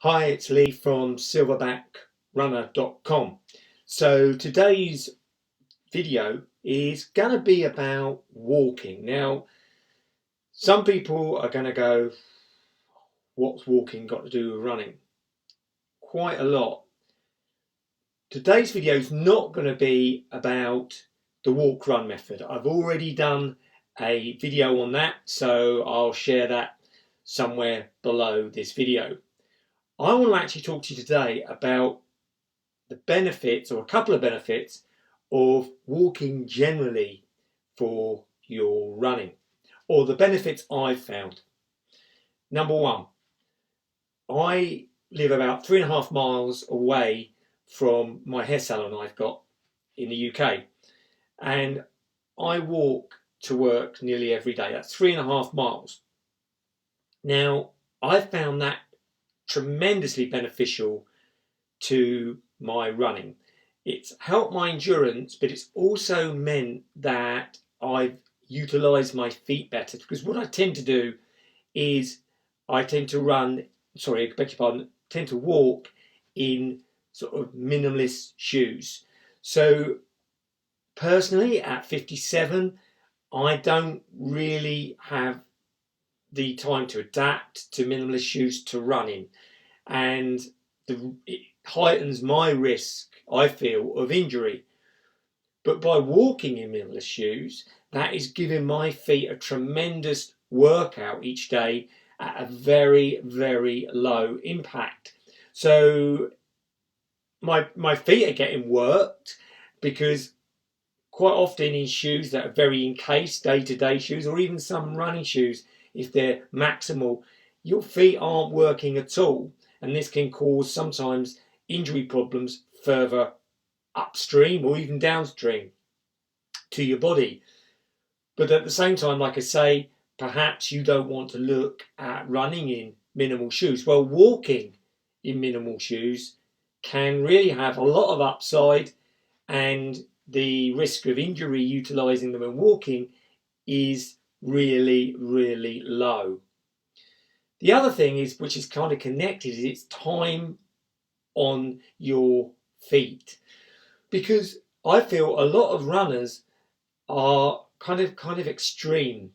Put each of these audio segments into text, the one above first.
Hi, it's Lee from silverbackrunner.com. So today's video is going to be about walking. Now, some people are going to go, what's walking got to do with running? Quite a lot. Today's video is not going to be about the walk-run method. I've already done a video on that, so I'll share that somewhere below this video. I want to actually talk to you today about the benefits, or a couple of benefits, of walking generally for your running, or the benefits I've found. Number one, I live about 3.5 miles away from my hair salon I've got in the UK, and I walk to work nearly every day. That's 3.5 miles. Now, I've found that tremendously beneficial to my running. It's helped my endurance, but it's also meant that I've utilised my feet better, because what I tend to do is I tend to tend to walk in sort of minimalist shoes. So personally, at 57, I don't really have the time to adapt to minimalist shoes to running, and it heightens my risk, I feel, of injury. But by walking in minimalist shoes, that is giving my feet a tremendous workout each day at a very, very low impact. So my feet are getting worked, because quite often in shoes that are very encased, day-to-day shoes, or even some running shoes, if they're maximal, your feet aren't working at all, and this can cause sometimes injury problems further upstream or even downstream to your body. But at the same time, like I say, perhaps you don't want to look at running in minimal shoes. Well, walking in minimal shoes can really have a lot of upside, and the risk of injury utilising them and walking is really, really low. The other thing is, which is kind of connected, is its time on your feet, because I feel a lot of runners are kind of extreme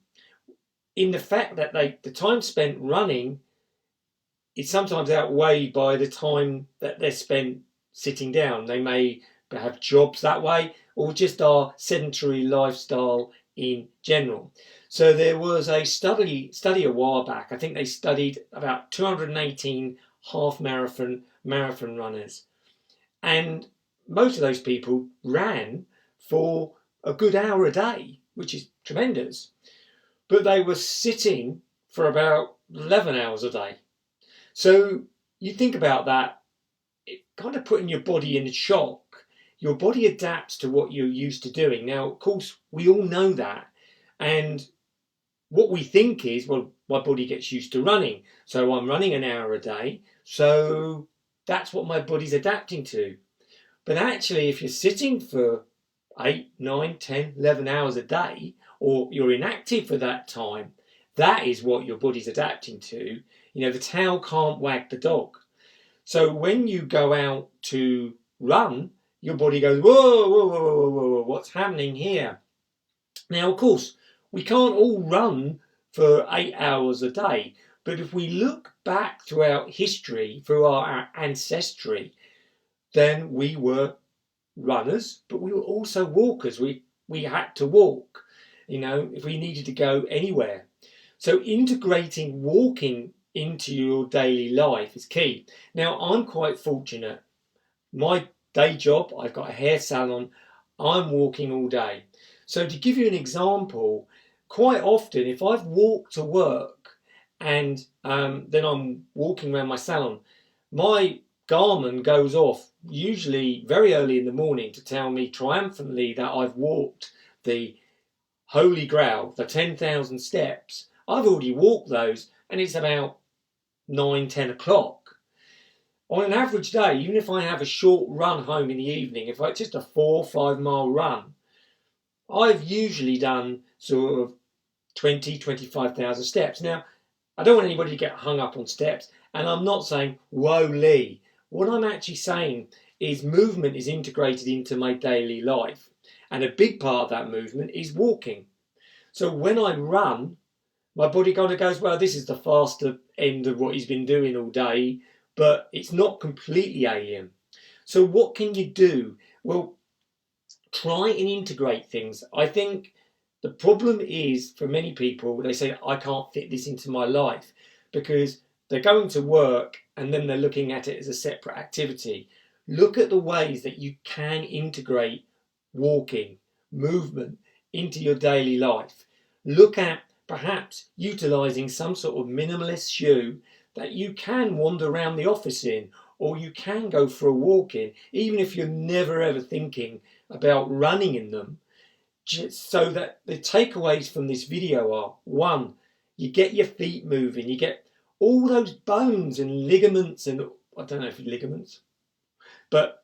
in the fact that the time spent running is sometimes outweighed by the time that they're spent sitting down. They may have jobs that way, or just our sedentary lifestyle in general. So there was a study a while back. I think they studied about 218 half marathon runners, and most of those people ran for a good hour a day, which is tremendous. But they were sitting for about 11 hours a day. So you think about that, it kind of putting your body in shock. Your body adapts to what you're used to doing. Now, of course, we all know that. And what we think is, well, my body gets used to running, so I'm running an hour a day, so that's what my body's adapting to. But actually, if you're sitting for 8, 9, 10, 11 hours a day, or you're inactive for that time, that is what your body's adapting to. You know, the tail can't wag the dog. So when you go out to run, your body goes, whoa, whoa, whoa, whoa, whoa, whoa, what's happening here? Now, of course, we can't all run for 8 hours a day, but if we look back throughout history, through our ancestry, then we were runners, but we were also walkers. We had to walk, you know, if we needed to go anywhere. So integrating walking into your daily life is key. Now, I'm quite fortunate. My day job, I've got a hair salon, I'm walking all day. So to give you an example, quite often if I've walked to work and then I'm walking around my salon, my Garmin goes off usually very early in the morning to tell me triumphantly that I've walked the Holy Grail, the 10,000 steps. I've already walked those, and it's about 9, 10 o'clock. On an average day, even if I have a short run home in the evening, if it's just a 4 or 5 mile run, I've usually done sort of 20, 25,000 steps. Now, I don't want anybody to get hung up on steps, and I'm not saying, whoa, Lee. What I'm actually saying is movement is integrated into my daily life, and a big part of that movement is walking. So when I run, my body kind of goes, well, this is the faster end of what he's been doing all day, but it's not completely alien. So what can you do? Well, try and integrate things. I think the problem is for many people, they say, I can't fit this into my life because they're going to work and then they're looking at it as a separate activity. Look at the ways that you can integrate walking, movement into your daily life. Look at perhaps utilizing some sort of minimalist shoe that you can wander around the office in, or you can go for a walk in, even if you're never ever thinking about running in them. So that the takeaways from this video are: one, you get your feet moving, you get all those bones and ligaments, and I don't know if ligaments, but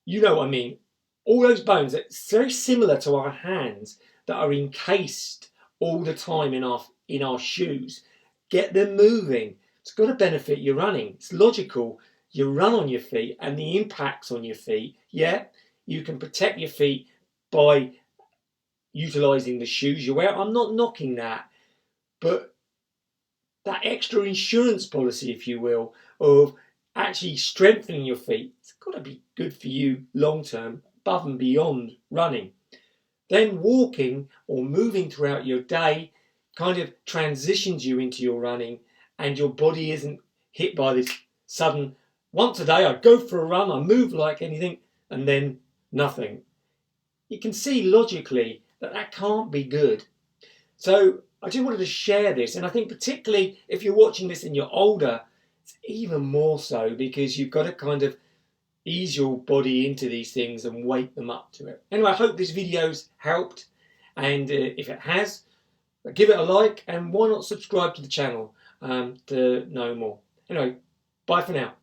you know what I mean, all those bones that's very similar to our hands that are encased all the time in our shoes. Get them moving. It's got to benefit your running. It's logical. You run on your feet and the impacts on your feet. Yeah, you can protect your feet by utilizing the shoes you wear. I'm not knocking that, but that extra insurance policy, if you will, of actually strengthening your feet, it's got to be good for you long term, above and beyond running. Then walking or moving throughout your day kind of transitions you into your running, and your body isn't hit by this sudden, once a day I go for a run, I move like anything, and then nothing. You can see logically that can't be good. So I just wanted to share this, and I think particularly if you're watching this and you're older, it's even more so, because you've got to kind of ease your body into these things and wake them up to it. Anyway, I hope this video's helped, and if it has, give it a like, and why not subscribe to the channel to know more. Anyway, bye for now.